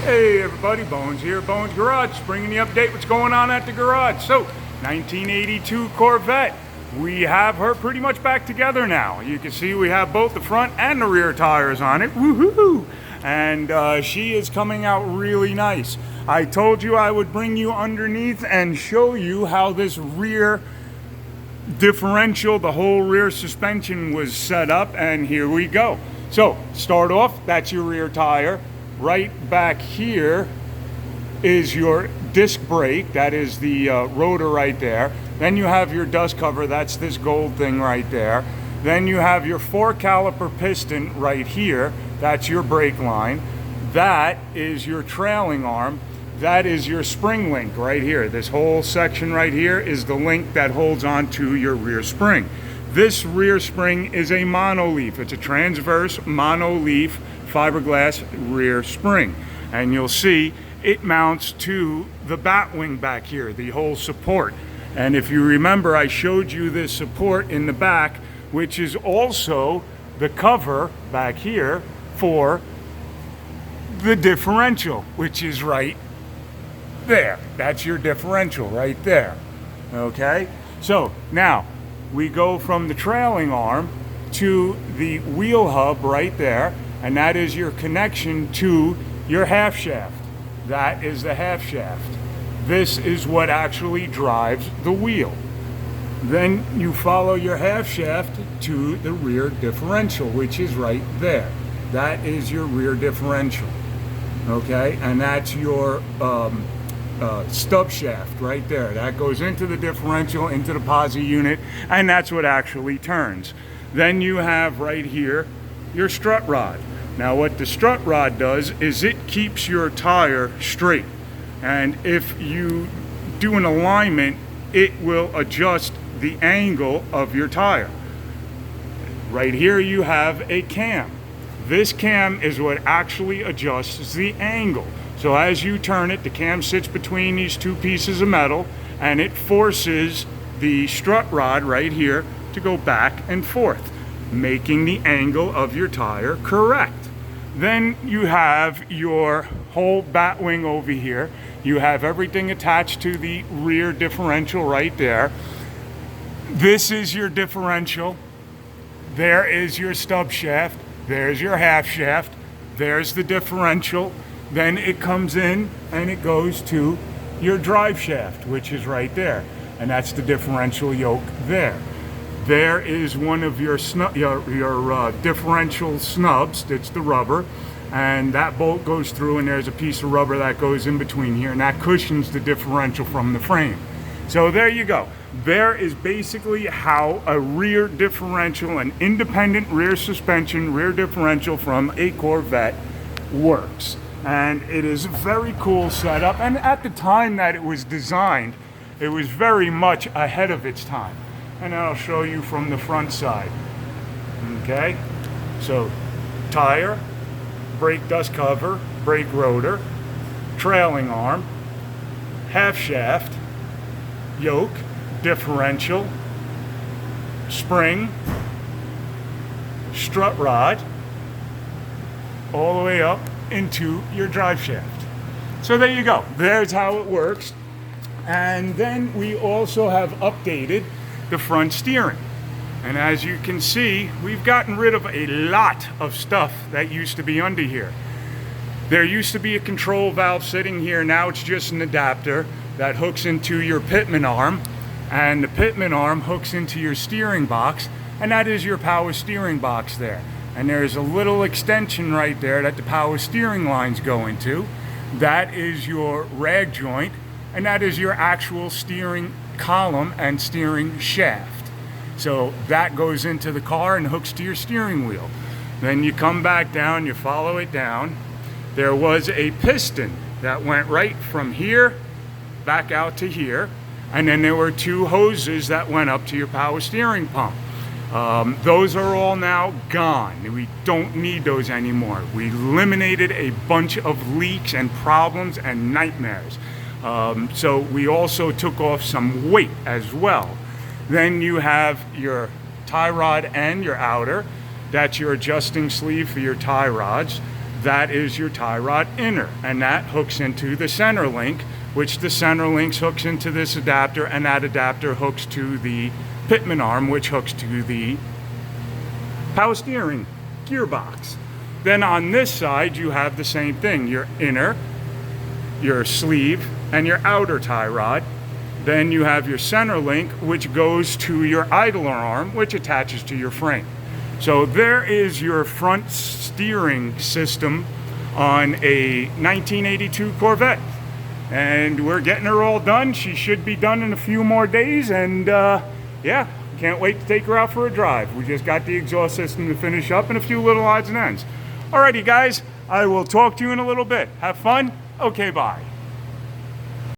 Hey everybody, Bonez here, Bonez Garage, bringing the update what's going on at the garage. So, 1982 Corvette. We have her pretty much back together now. You can see we have both the front and the rear tires on it. Woohoo! And she is coming out really nice. I told you I would bring you underneath and show you how this rear differential, the whole rear suspension was set up, and here we go. So, start off, that's your rear tire. Right back here is your disc brake, that is the rotor right there. Then you have your dust cover, that's this gold thing right there. Then you have your 4-caliper piston right here, that's your brake line. That is your trailing arm, that is your spring link right here. This whole section right here is the link that holds on to your rear spring. This rear spring is a monoleaf, it's a transverse monoleaf fiberglass rear spring, and you'll see it mounts to the bat wing back here, the whole support. And if you remember, I showed you this support in the back, which is also the cover back here for the differential, which is right there. That's your differential right there. Okay, so now we go from the trailing arm to the wheel hub right there, and that is your connection to your half shaft. That is the half shaft. This is what actually drives the wheel. Then you follow your half shaft to the rear differential, which is right there. That is your rear differential. Okay, and that's your stub shaft right there. That goes into the differential, into the posi unit, and that's what actually turns. Then you have right here your strut rod. Now what the strut rod does is it keeps your tire straight, and if you do an alignment, it will adjust the angle of your tire. Right here you have a cam. This cam is what actually adjusts the angle. So as you turn it, the cam sits between these two pieces of metal, and it forces the strut rod right here to go back and forth, making the angle of your tire correct. Then you have your whole bat wing over here. You have everything attached to the rear differential right there. This is your differential. There is your stub shaft. There's your half shaft. There's the differential. Then it comes in and it goes to your drive shaft, which is right there. And that's the differential yoke there. There is one of your differential snubs, it's the rubber, and that bolt goes through, and there's a piece of rubber that goes in between here, and that cushions the differential from the frame. So there you go. There is basically how a rear differential, an independent rear suspension, rear differential from a Corvette works. And it is a very cool setup, and at the time that it was designed, it was very much ahead of its time. And I'll show you from the front side. Okay, so tire, brake dust cover, brake rotor, trailing arm, half shaft, yoke, differential, spring, strut rod, all the way up into your drive shaft. So there you go. There's how it works. And then we also have updated the front steering, and as you can see, we've gotten rid of a lot of stuff that used to be under here. There used to be a control valve sitting here. Now it's just an adapter that hooks into your pitman arm, and the pitman arm hooks into your steering box, and that is your power steering box there. And there's a little extension right there that the power steering lines go into. That is your rag joint, and that is your actual steering column and steering shaft. So that goes into the car and hooks to your steering wheel. Then you come back down, you follow it down. There was a piston that went right from here back out to here, and then there were two hoses that went up to your power steering pump. Those are all now gone. We don't need those anymore. We eliminated a bunch of leaks and problems and nightmares. So we also took off some weight as well. Then you have your tie rod and your outer. That's your adjusting sleeve for your tie rods. that is your tie rod inner, and that hooks into the center link, which the center link hooks into this adapter, and that adapter hooks to the pitman arm, which hooks to the power steering gearbox. Then on this side, you have the same thing, your inner, your sleeve, and your outer tie rod. Then you have your center link, which goes to your idler arm, which attaches to your frame. So there is your front steering system on a 1982 Corvette. And we're getting her all done. She should be done in a few more days, and yeah, can't wait to take her out for a drive. We just got the exhaust system to finish up and a few little odds and ends. Alrighty guys, I will talk to you in a little bit. Have fun? Okay, bye.